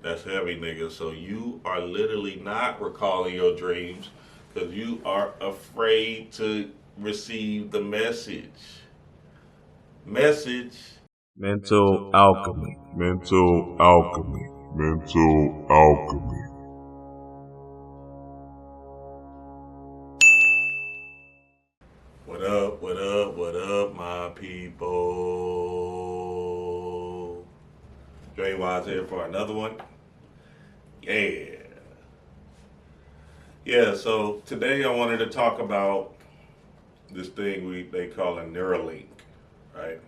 That's heavy, nigga. So you are literally not recalling your dreams because you are afraid to receive the message. Message. Mental alchemy. Mental alchemy. Mental alchemy. What up, what up, what up, my people? Dre Wise here for another one. Yeah. Yeah, so today I wanted to talk about this thing they call a Neuralink, right?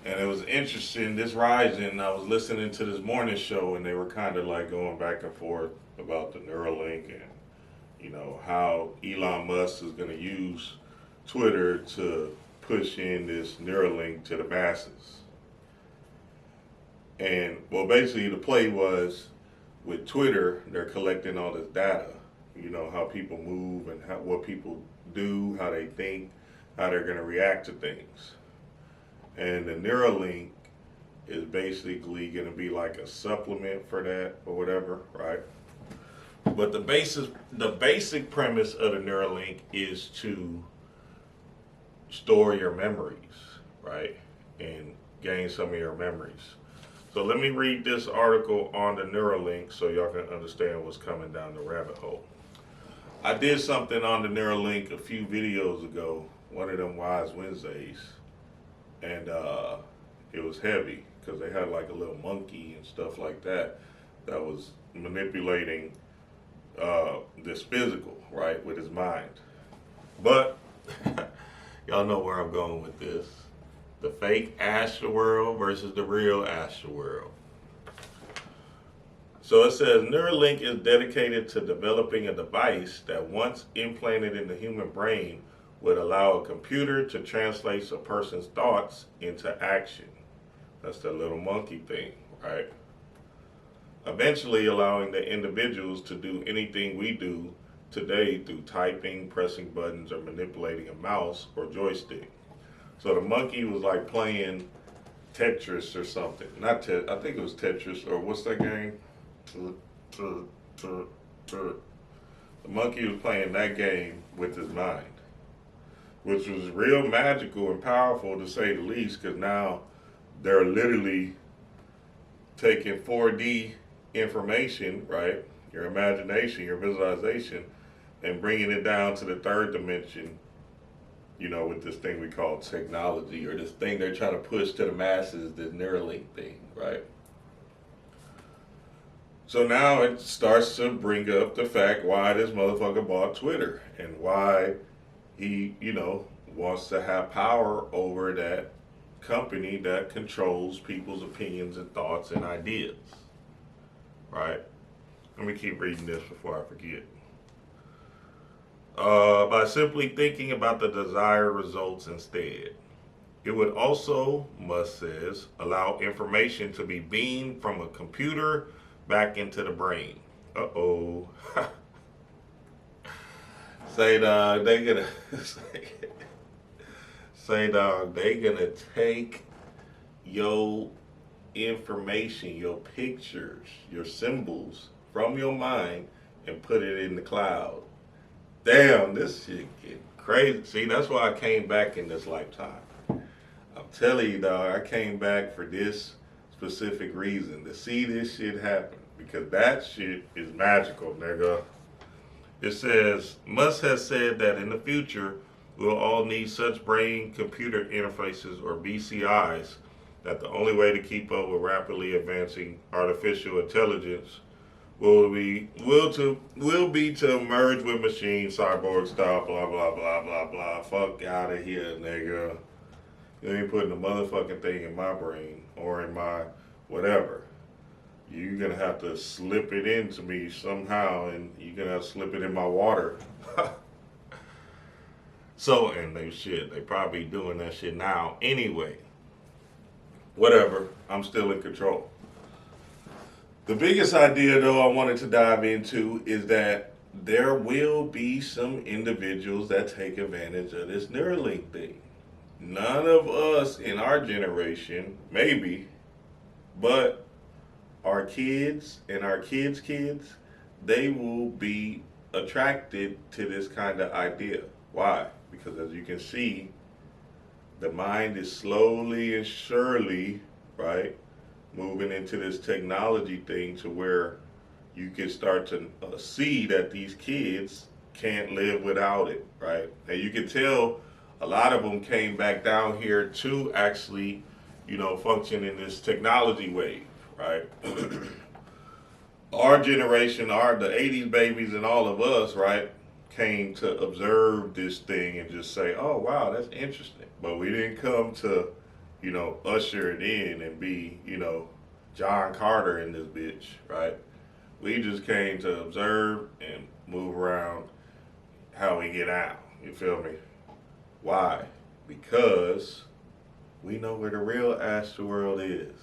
And it was interesting. This rising, I was listening to this morning show, and they were kind of like going back and forth about the Neuralink and how Elon Musk is going to use Twitter to push in this Neuralink to the masses. And well, basically the play was with Twitter, they're collecting all this data. How people move and what people do, how they think, how they're going to react to things. And the Neuralink is basically going to be like a supplement for that or whatever, right? But the basic premise of the Neuralink is to store your memories, right? And gain some of your memories. So let me read this article on the Neuralink so y'all can understand what's coming down the rabbit hole. I did something on the Neuralink a few videos ago, one of them Wise Wednesdays, and it was heavy because they had like a little monkey and stuff like that was manipulating this physical, right, with his mind. But y'all know where I'm going with this. The fake astral world versus the real astral world. So it says Neuralink is dedicated to developing a device that once implanted in the human brain would allow a computer to translate a person's thoughts into action. That's the little monkey thing, right? Eventually allowing the individuals to do anything we do today through typing, pressing buttons, or manipulating a mouse or joystick. So the monkey was like playing Tetris or something. I think it was Tetris, or what's that game? The monkey was playing that game with his mind, which was real magical and powerful to say the least, because now they're literally taking 4D information, right? Your imagination, your visualization, and bringing it down to the third dimension, with this thing we call technology, or this thing they're trying to push to the masses, this Neuralink thing, right? So now it starts to bring up the fact why this motherfucker bought Twitter and why he, wants to have power over that company that controls people's opinions and thoughts and ideas, right? Let me keep reading this before I forget. By simply thinking about the desired results instead. It would also, Musk says, allow information to be beamed from a computer back into the brain. Uh-oh. Say, dog, they gonna say, dog, they gonna take your information, your pictures, your symbols from your mind and put it in the cloud. Damn, this shit get crazy. See, that's why I came back in this lifetime. I'm telling you, dog, I came back for this specific reason, to see this shit happen. Because that shit is magical, nigga. It says, Musk has said that in the future, we'll all need such brain-computer interfaces, or BCIs, that the only way to keep up with rapidly advancing artificial intelligence will be to merge with machines, cyborg style, blah blah blah blah blah. Fuck out of here, nigga. You ain't putting a motherfucking thing in my brain or in my whatever. You're gonna have to slip it into me somehow, and you're gonna have to slip it in my water. So, and they probably doing that shit now anyway. Whatever, I'm still in control. The biggest idea, though, I wanted to dive into is that there will be some individuals that take advantage of this Neuralink thing. None of us in our generation, maybe, but our kids and our kids' kids, they will be attracted to this kind of idea. Why? Because as you can see, the mind is slowly and surely, right, moving into this technology thing to where you can start to see that these kids can't live without it, right? And you can tell a lot of them came back down here to actually, function in this technology wave, right? Our generation, the 80s babies and all of us, right, came to observe this thing and just say, oh, wow, that's interesting. But we didn't come to, usher it in and be, John Carter in this bitch, right? We just came to observe and move around how we get out. You feel me? Why? Because we know where the real astral world is.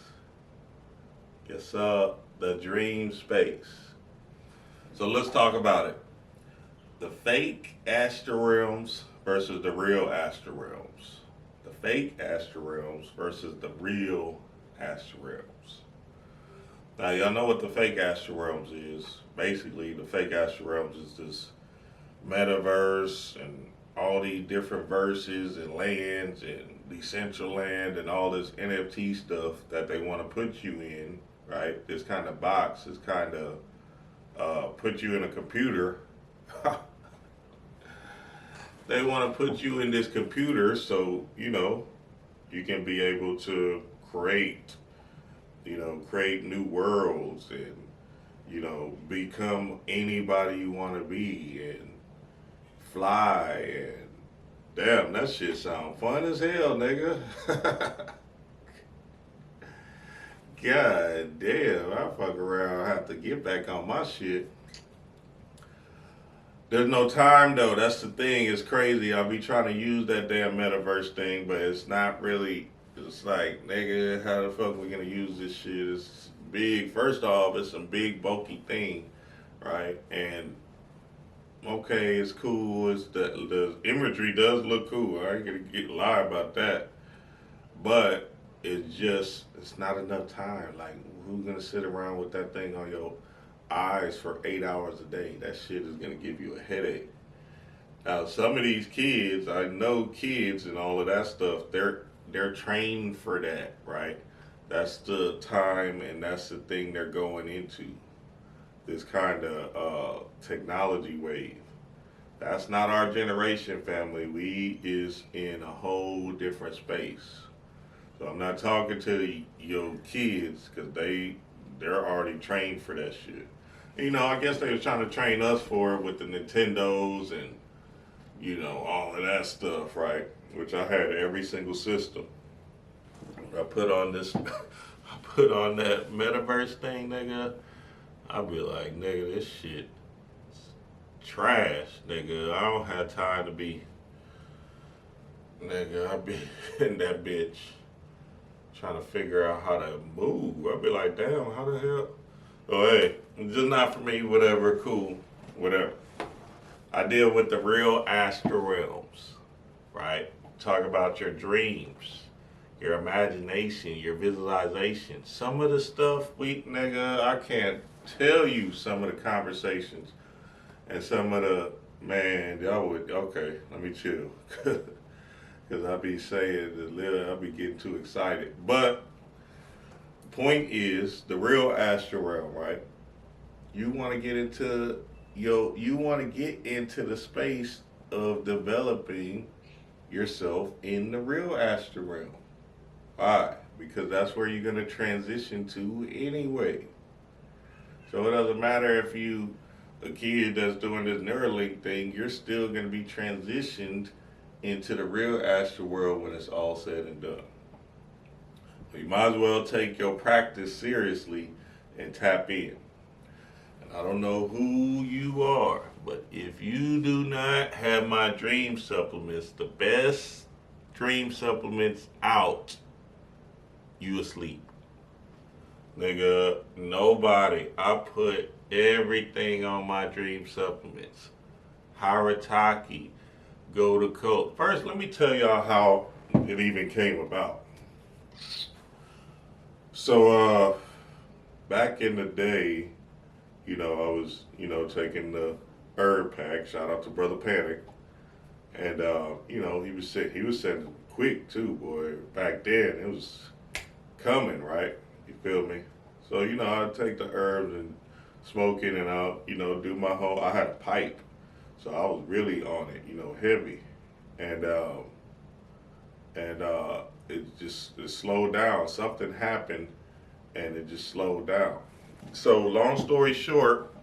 It's the dream space. So let's talk about it. The fake astral realms versus the real astral realms. The fake astral realms versus the real astral realms. Now, y'all know what the fake astral realms is. Basically, the fake astral realms is this metaverse and all these different verses and lands and Decentraland and all this NFT stuff that they want to put you in, right? This kind of box, this kind of put you in a computer. They want to put you in this computer so, you can be able to create new worlds and, become anybody you want to be and fly and damn, that shit sound fun as hell, nigga. God damn, I fuck around, I have to get back on my shit. There's no time though, that's the thing, it's crazy. I'll be trying to use that damn metaverse thing, but it's not really, it's like, nigga, how the fuck we gonna use this shit? It's big, first off, it's some big bulky thing, right? And okay, it's cool, the imagery does look cool, I ain't gonna lie about that. But it's not enough time. Like, who's gonna sit around with that thing on your eyes for 8 hours a day? That shit is gonna give you a headache. Now, some of these kids, I know kids and all of that stuff, they're trained for that, right? That's the time and that's the thing they're going into. This kind of technology wave. That's not our generation, family. We is in a whole different space. So I'm not talking to your kids because they're already trained for that shit. I guess they were trying to train us for it with the Nintendos and, all of that stuff, right? Which I had every single system. I put on that metaverse thing, nigga. I'd be like, nigga, this shit is trash, nigga. I don't have time to be, nigga, I be in that bitch trying to figure out how to move. I'd be like, damn, how the hell? Oh, hey, it's just not for me, whatever, cool, whatever. I deal with the real astral realms, right? Talk about your dreams, your imagination, your visualization. Some of the stuff nigga, I can't tell you some of the conversations and some of the, man, okay, let me chill. Because I be saying I be getting too excited. But the point is, the real astral realm, right? You want to get into the space of developing yourself in the real astral realm. Why? Because that's where you're going to transition to anyway. So it doesn't matter if you a kid that's doing this Neuralink thing, you're still going to be transitioned into the real astral world when it's all said and done. You might as well take your practice seriously and tap in. And I don't know who you are, but if you do not have my dream supplements, the best dream supplements out, you asleep. Nigga, nobody. I put everything on my dream supplements. Harataki, go to Cult. First, let me tell y'all how it even came about. So, back in the day, I was, taking the herb pack. Shout out to Brother Panic. And, he was sending quick too, boy. Back then, it was coming, right? You feel me? So, I'd take the herbs and smoke it, and I'll, do my whole, I had a pipe. So I was really on it, heavy. And, it slowed down. Something happened and it just slowed down. So long story short,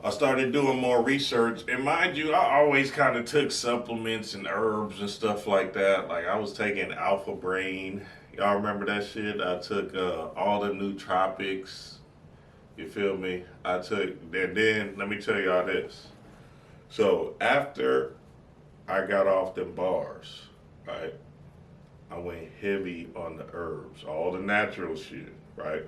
I started doing more research, and mind you, I always kind of took supplements and herbs and stuff like that. Like I was taking Alpha Brain. Y'all remember that shit? I took all the nootropics. You feel me? I took, and then let me tell y'all this. So after I got off them bars, right? I went heavy on the herbs, all the natural shit, right?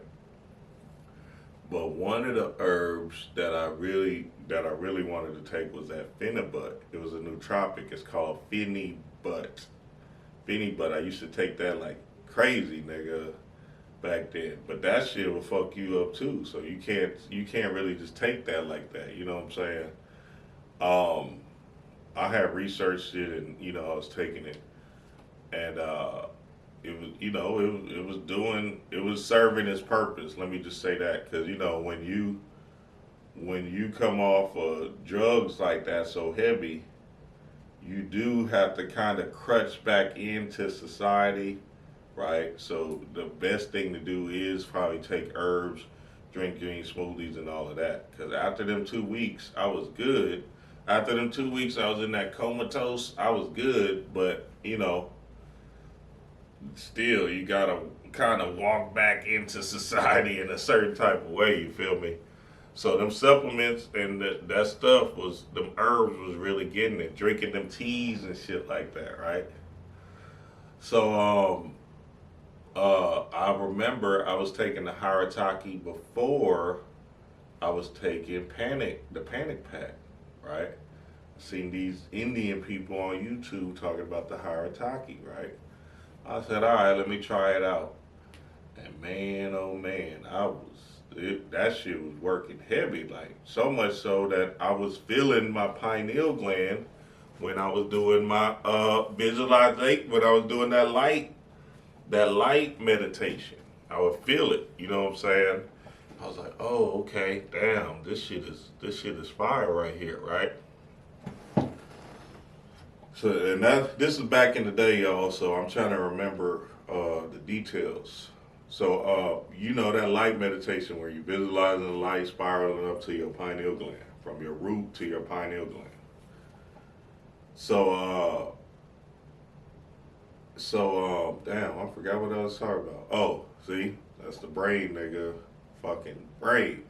But one of the herbs that I really wanted to take was that Phenibut. It was a nootropic. It's called Phenibut. Phenibut. I used to take that like crazy, nigga, back then. But that shit will fuck you up too. So you can't really just take that like that. You know what I'm saying? I had researched it, and I was taking it, and it was, it was serving its purpose. Let me just say that, because when you come off of drugs like that so heavy, you do have to kind of crutch back into society, right? So the best thing to do is probably take herbs, drink green smoothies, and all of that. Because after them 2 weeks, I was good. After them 2 weeks, I was in that comatose. I was good, but still, you gotta kind of walk back into society in a certain type of way. You feel me? So them supplements and that stuff was, them herbs was really getting it. Drinking them teas and shit like that, right? So I remember I was taking the Harataki before I was taking the panic pack, right? I seen these Indian people on YouTube talking about the Harataki, right? I said, all right, let me try it out. And man, oh man, that shit was working heavy, like so much so that I was feeling my pineal gland when I was doing my visualization, when I was doing that light meditation. I would feel it, you know what I'm saying? I was like, oh, okay, damn, this shit is fire right here, right? So, and this is back in the day, y'all, so I'm trying to remember the details. So, that light meditation where you visualizing the light spiraling up to your pineal gland, from your root to your pineal gland. So, damn, I forgot what I was talking about. Oh, see, that's the brain, nigga. Fucking brain.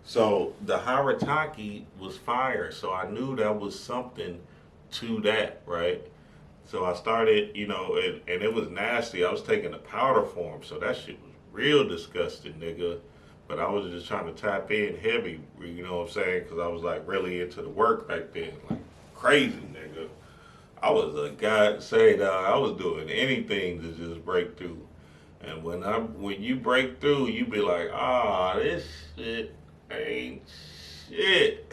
So the Harataki was fire, so I knew that was something to that, right? So I started, and it was nasty. I was taking the powder form, so that shit was real disgusting, nigga. But I was just trying to tap in heavy, you know what I'm saying? Because I was like really into the work back then, like crazy, nigga. I was a god say that I was doing anything to just break through. And when you break through, you be like, this shit ain't shit.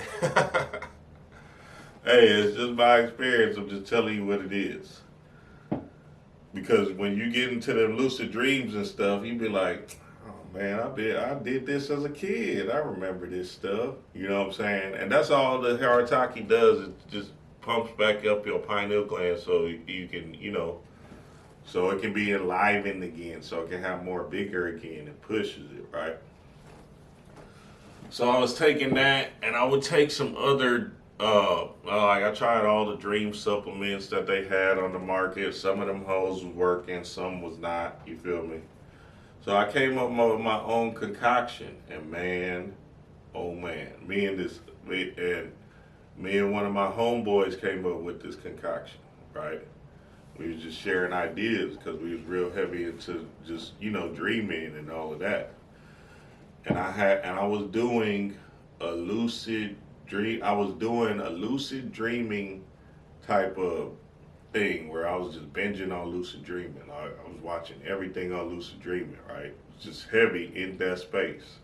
Hey, it's just my experience. I'm just telling you what it is. Because when you get into them lucid dreams and stuff, you be like, oh man, I did this as a kid. I remember this stuff. You know what I'm saying? And that's all the Harataki does. It just pumps back up your pineal gland so you can, so it can be enlivened again, so it can have more vigor again and pushes it, right? So I was taking that, and I would take some other, like I tried all the dream supplements that they had on the market. Some of them hoes was working, some was not, you feel me? So I came up with my own concoction, and man, oh man, me and one of my homeboys came up with this concoction, right? We was just sharing ideas because we was real heavy into just, dreaming and all of that. And I was doing a lucid dreaming type of thing where I was just binging on lucid dreaming. I was watching everything on lucid dreaming, right? just heavy in that space.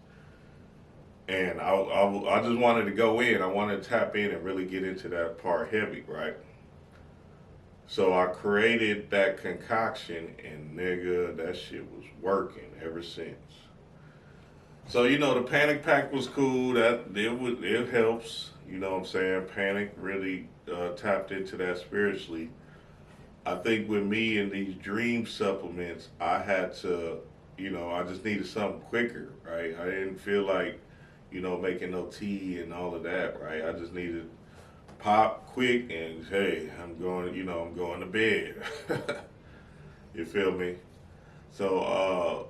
And I just wanted to go in. I wanted to tap in and really get into that part heavy, right? So I created that concoction, and nigga, that shit was working ever since. So the panic pack was cool. It helps. You know what I'm saying? Panic really tapped into that spiritually. I think with me and these dream supplements, I had to, I just needed something quicker, right? I didn't feel like, making no tea and all of that, right? I just needed pop quick and hey, I'm going to bed. You feel me? So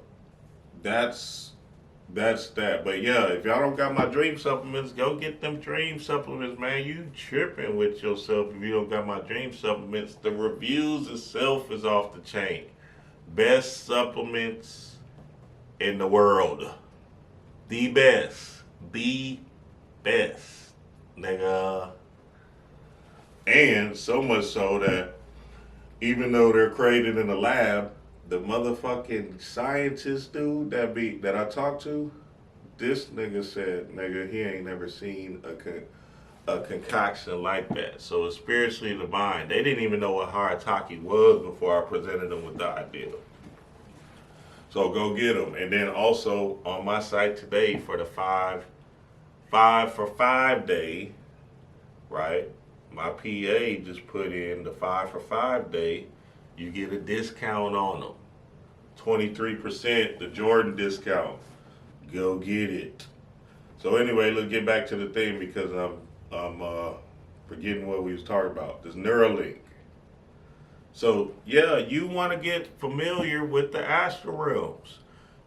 that's that. But yeah, if y'all don't got my dream supplements, go get them dream supplements, man. You tripping with yourself if you don't got my dream supplements. The reviews itself is off the chain. Best supplements in the world. The best. The best. Nigga. And so much so that even though they're created in a lab, the motherfucking scientist dude that I talked to, this nigga said, nigga, he ain't never seen a concoction like that. So it's spiritually divine. They didn't even know what Harataki was before I presented them with the idea. So go get them. And then also on my site today for the five for 5 day, right? My PA just put in the 5 for 5 day. You get a discount on them. 23%, the Jordan discount. Go get it. So anyway, let's get back to the thing because I'm forgetting what we was talking about. This Neuralink. So yeah, you want to get familiar with the astral realms.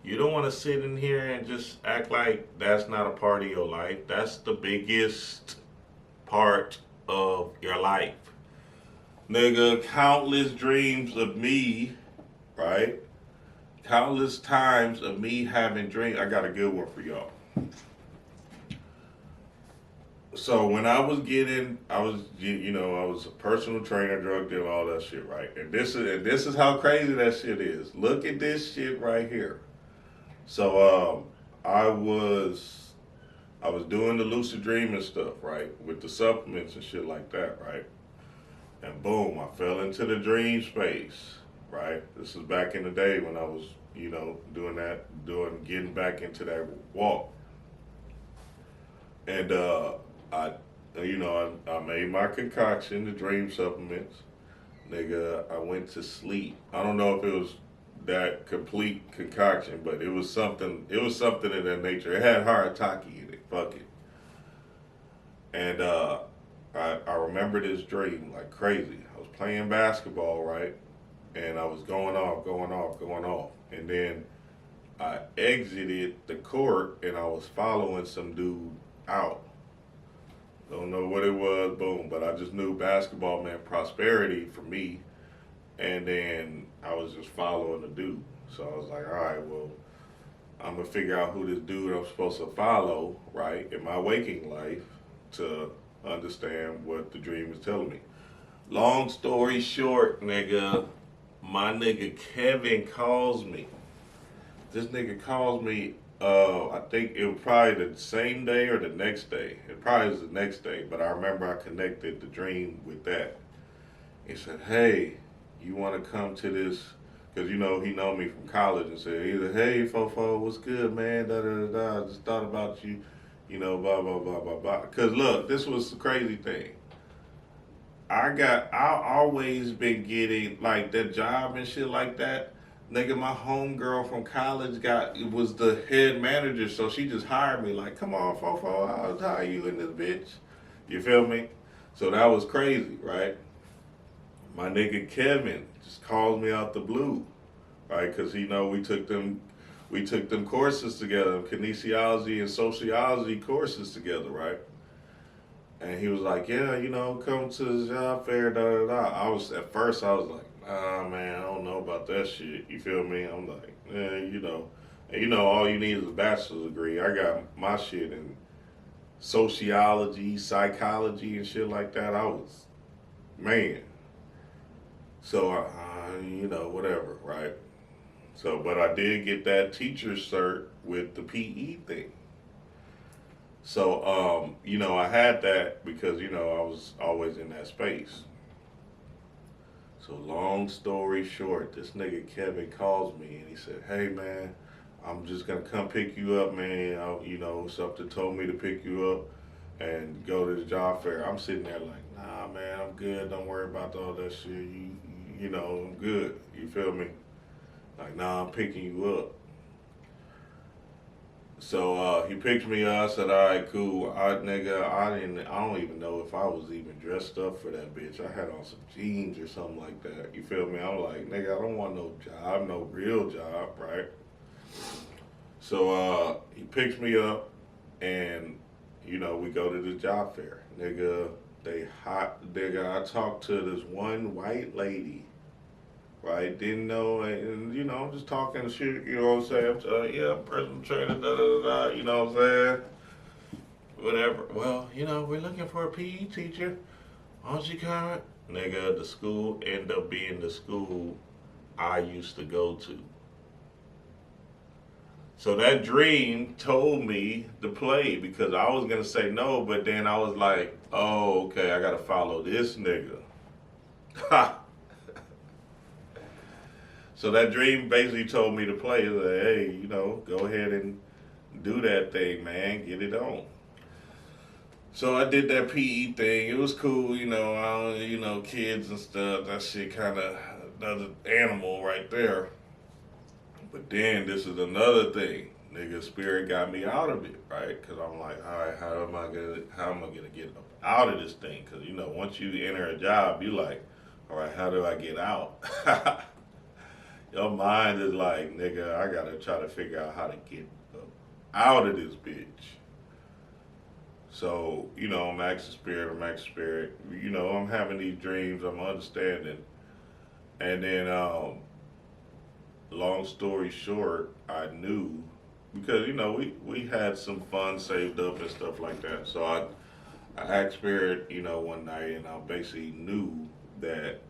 You don't want to sit in here and just act like that's not a part of your life. That's the biggest part of your life. Nigga, countless dreams of me, right? Countless times of me having dreams. I got a good one for y'all. So when I was I was a personal trainer, drug dealer, all that shit, right? And this is how crazy that shit is. Look at this shit right here. So I was doing the lucid dreaming stuff, right, with the supplements and shit like that, right? And boom, I fell into the dream space, right? This is back in the day when I was, getting back into that walk. And I made my concoction, the dream supplements. Nigga, I went to sleep. I don't know if it was that complete concoction, but it was something in that nature. It had Harataki in it. Fuck it. And I remember this dream like crazy. I was playing basketball, right? And I was going off. And then I exited the court and I was following some dude out. Don't know what it was, boom, but I just knew basketball meant prosperity for me. And then I was just following the dude. So I was like, all right, well, I'm going to figure out who this dude I'm supposed to follow, right, in my waking life to understand what the dream is telling me. Long story short, nigga, my nigga Kevin calls me. This nigga calls me, I think it was probably the same day or the next day. It probably was the next day, but I remember I connected the dream with that. He said, hey, you want to come to this? Because, he know me from college and said, hey, Fofo, what's good, man? Da-da-da-da. I just thought about you, blah, blah, blah, blah, blah. Because, look, this was the crazy thing. I always been getting, like, that job and shit like that. Nigga, my homegirl from college was the head manager, so she just hired me. Like, come on, Fofo, I'll hire you in this bitch. You feel me? So that was crazy, right? My nigga Kevin just calls me out the blue, right? Because we took them courses together, kinesiology and sociology courses together, right? And he was like, yeah, come to the job fair, da da da. At first I was like, nah, man, I don't know about that shit. You feel me? I'm like, and all you need is a bachelor's degree. I got my shit in sociology, psychology, and shit like that. I was, man. So, whatever, right? So, but I did get that teacher cert with the PE thing. So, I had that because, I was always in that space. So, long story short, this nigga Kevin calls me and he said, "Hey, man, I'm just going to come pick you up, man. Something told me to pick you up and go to the job fair." I'm sitting there like, "Nah, man, I'm good. Don't worry about all that shit. I'm good." You feel me? Like, "Nah, I'm picking you up." So he picked me up. I said, "All right, cool." I don't even know if I was even dressed up for that bitch. I had on some jeans or something like that. You feel me? I'm like, "Nigga, I don't want no job, no real job, right?" So he picks me up, and we go to the job fair. Nigga, nigga, I talked to this one white lady, right? Didn't know, and I'm just talking shit, you know what I'm saying? Yeah, personal trainer, da da da da, you know what I'm saying? Whatever. Well, we're looking for a PE teacher. Why don't you come? Nigga, the school ended up being the school I used to go to. So that dream told me to play because I was gonna say no, but then I was like, "Oh, okay, I gotta follow this nigga." Ha! So that dream basically told me to play. Like, "Hey, go ahead and do that thing, man. Get it on." So I did that PE thing. It was cool, kids and stuff. That shit kind of another animal right there. But then this is another thing. Nigga, spirit got me out of it, right? Because I'm like, all right, how am I gonna get out of this thing? Because once you enter a job, you like, all right, how do I get out? Your mind is like, nigga, I gotta try to figure out how to get out of this bitch. So, I'm asking spirit, I'm having these dreams, I'm understanding. And then, long story short, I knew because, we had some fun saved up and stuff like that. So I asked spirit, one night, and I basically knew that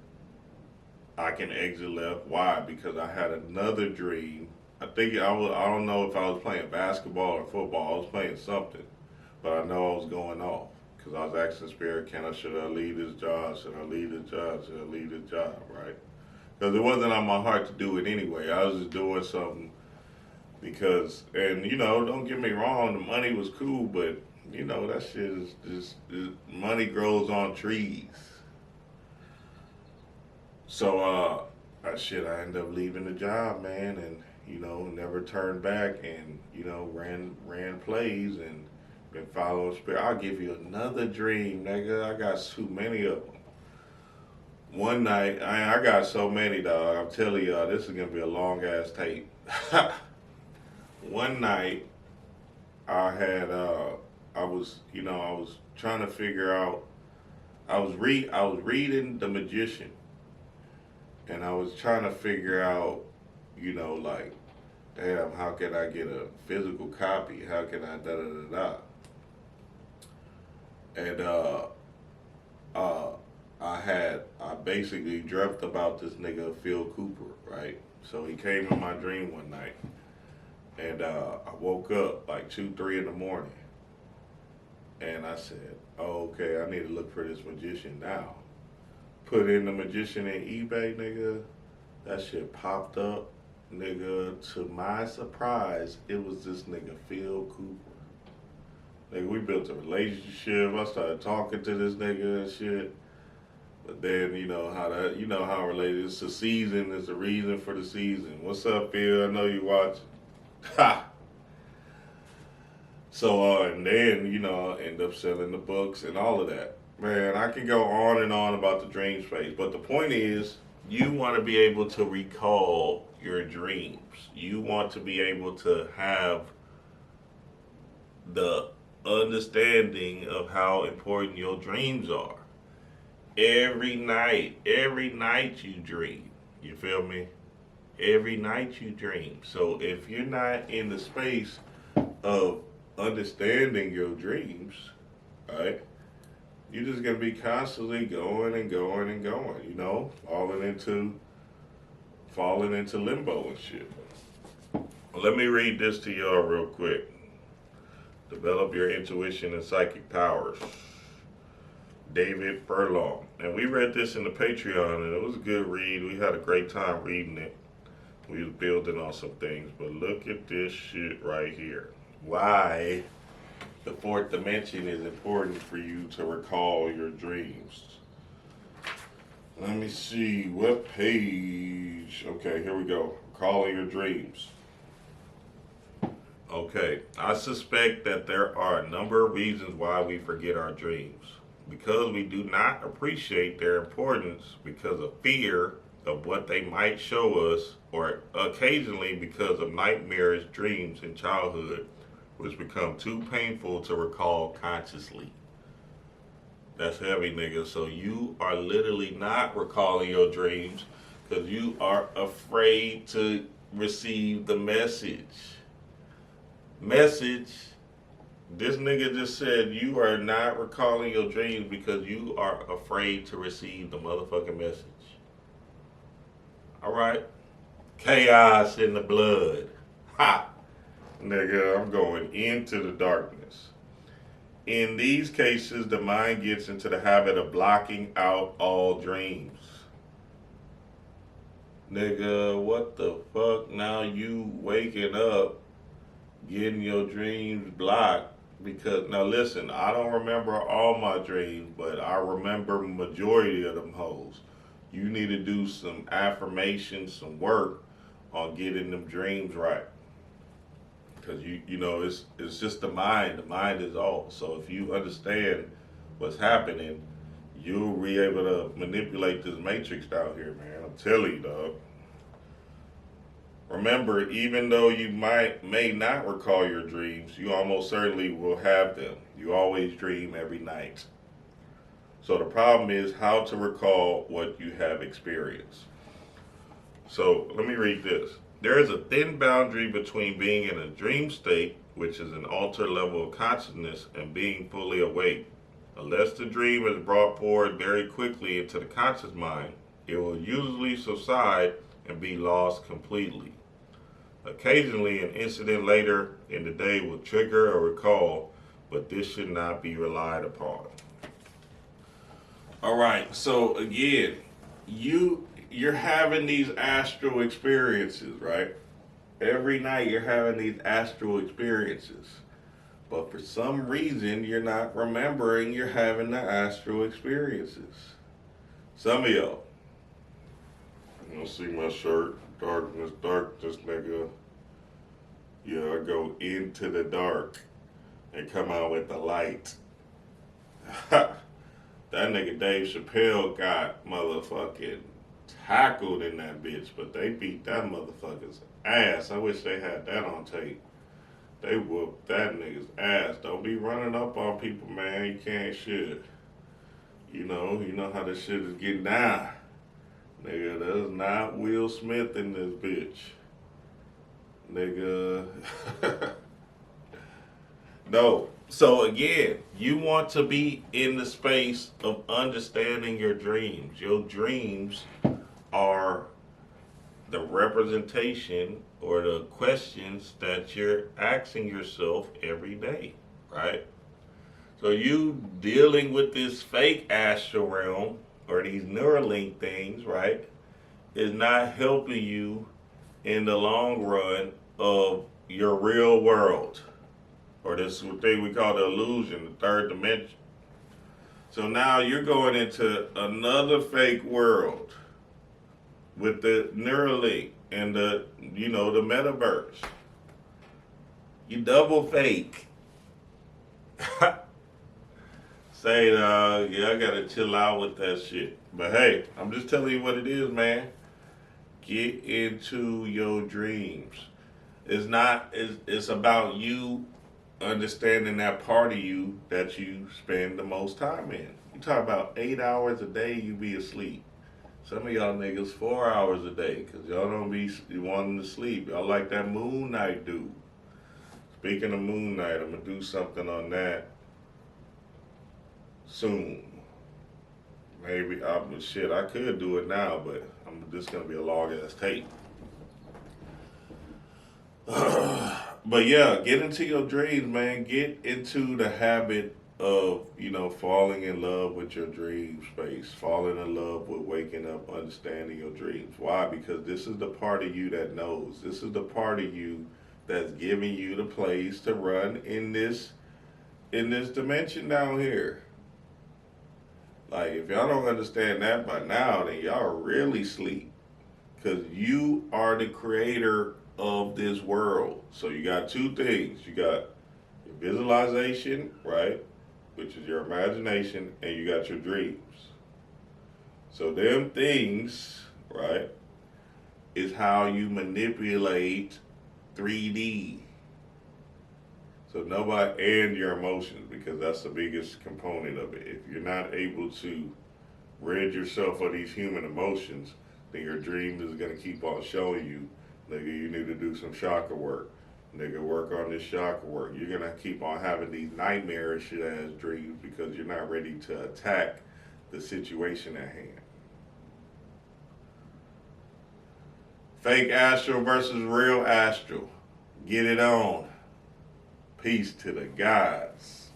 I can exit left. Why? Because I had another dream. I don't know if I was playing basketball or football. I was playing something, but I know I was going off because I was asking spirit, should I leave this job? Should I leave this job? Should I leave this job? Right? Because it wasn't on my heart to do it anyway. I was just doing something because, and don't get me wrong, the money was cool, but that shit is just money grows on trees. So, I ended up leaving the job, man, and never turned back, and ran plays and been following spirit. I'll give you another dream, nigga. I got too many of them. One night, I got so many, dog. I'm telling y'all, this is gonna be a long ass tape. One night, I was trying to figure out. I was reading The Magician, and I was trying to figure out, like, damn, how can I get a physical copy? How can I da da da da? And uh, I basically dreamt about this nigga Phil Cooper, right? So he came in my dream one night, and I woke up like 2, 3 in the morning, and I said, "Oh, okay, I need to look for this magician now." Put in the magician in eBay, nigga. That shit popped up, nigga. To my surprise, it was this nigga Phil Cooper. Nigga, we built a relationship. I started talking to this nigga and shit. But then how related. It's the season. It's the reason for the season. What's up, Phil? I know you watching. Ha. So and then I end up selling the books and all of that. Man, I can go on and on about the dream space, but the point is, you want to be able to recall your dreams. You want to be able to have the understanding of how important your dreams are. Every night you dream. You feel me? Every night you dream. So if you're not in the space of understanding your dreams, right? You're just gonna be constantly going and going and going, falling into limbo and shit. Let me read this to y'all real quick. Develop your intuition and psychic powers. David Furlong. And we read this in the Patreon, and it was a good read. We had a great time reading it. We was building on some things, but look at this shit right here. Why the fourth dimension is important for you to recall your dreams. Let me see, what page? Okay, here we go. Recalling your dreams. Okay, I suspect that there are a number of reasons why we forget our dreams. Because we do not appreciate their importance because of fear of what they might show us, or occasionally because of nightmarish dreams in childhood, which become too painful to recall consciously. That's heavy, nigga. So you are literally not recalling your dreams because you are afraid to receive the message. This nigga just said you are not recalling your dreams because you are afraid to receive the motherfucking message. Alright? Chaos in the blood. Ha! Nigga, I'm going into the darkness. In these cases, the mind gets into the habit of blocking out all dreams. Nigga, what the fuck? Now you waking up, getting your dreams blocked. Because, now listen, I don't remember all my dreams, but I remember majority of them hoes. You need to do some affirmation, some work on getting them dreams right. Because you know, it's just the mind. The mind is all. So if you understand what's happening, you'll be able to manipulate this matrix down here, man. I'm telling you, dog. Remember, even though you may not recall your dreams, you almost certainly will have them. You always dream every night. So the problem is how to recall what you have experienced. So let me read this. There is a thin boundary between being in a dream state, which is an altered level of consciousness, and being fully awake. Unless the dream is brought forward very quickly into the conscious mind, it will usually subside and be lost completely. Occasionally, an incident later in the day will trigger a recall, but this should not be relied upon. All right, so again, you're having these astral experiences, right? Every night you're having these astral experiences. But for some reason, you're not remembering you're having the astral experiences. Some of y'all. You don't see my shirt. Darkness, nigga. Yeah, I go into the dark and come out with the light. That nigga Dave Chappelle got motherfucking tackled in that bitch, but they beat that motherfucker's ass. I wish they had that on tape. They whooped that nigga's ass. Don't be running up on people, man. You can't shit. You know how this shit is getting down. Nigga, there's not Will Smith in this bitch. Nigga. No. So again, you want to be in the space of understanding your dreams. Your dreams are the representation or the questions that you're asking yourself every day, right? So you dealing with this fake astral realm or these Neuralink things, right, is not helping you in the long run of your real world, or this thing we call the illusion, the third dimension. So now you're going into another fake world with the Neuralink and the metaverse. You double fake. Say, yeah, I gotta chill out with that shit. But hey, I'm just telling you what it is, man. Get into your dreams. It's about you understanding that part of you that you spend the most time in. You talk about 8 hours a day you be asleep. Some of y'all niggas 4 hours a day, because y'all don't be wanting to sleep. Y'all like that Moon Knight dude. Speaking of Moon Knight, I'm going to do something on that soon. Maybe shit. I could do it now, but this gonna be a long ass tape. But yeah, get into your dreams, man. Get into the habit of, falling in love with your dream space, falling in love with waking up, understanding your dreams. Why? Because this is the part of you that knows. This is the part of you that's giving you the place to run in this dimension down here. Like, if y'all don't understand that by now, then y'all really sleep. Because you are the creator of this world. So you got two things. You got your visualization, right? Which is your imagination, and you got your dreams. So them things, right, is how you manipulate 3D. So nobody, and your emotions, because that's the biggest component of it. If you're not able to rid yourself of these human emotions, then your dream is going to keep on showing you, nigga, you need to do some chakra work. Nigga, work on this chakra work. You're going to keep on having these nightmarish ass dreams because you're not ready to attack the situation at hand. Fake astral versus real astral. Get it on. Peace to the gods.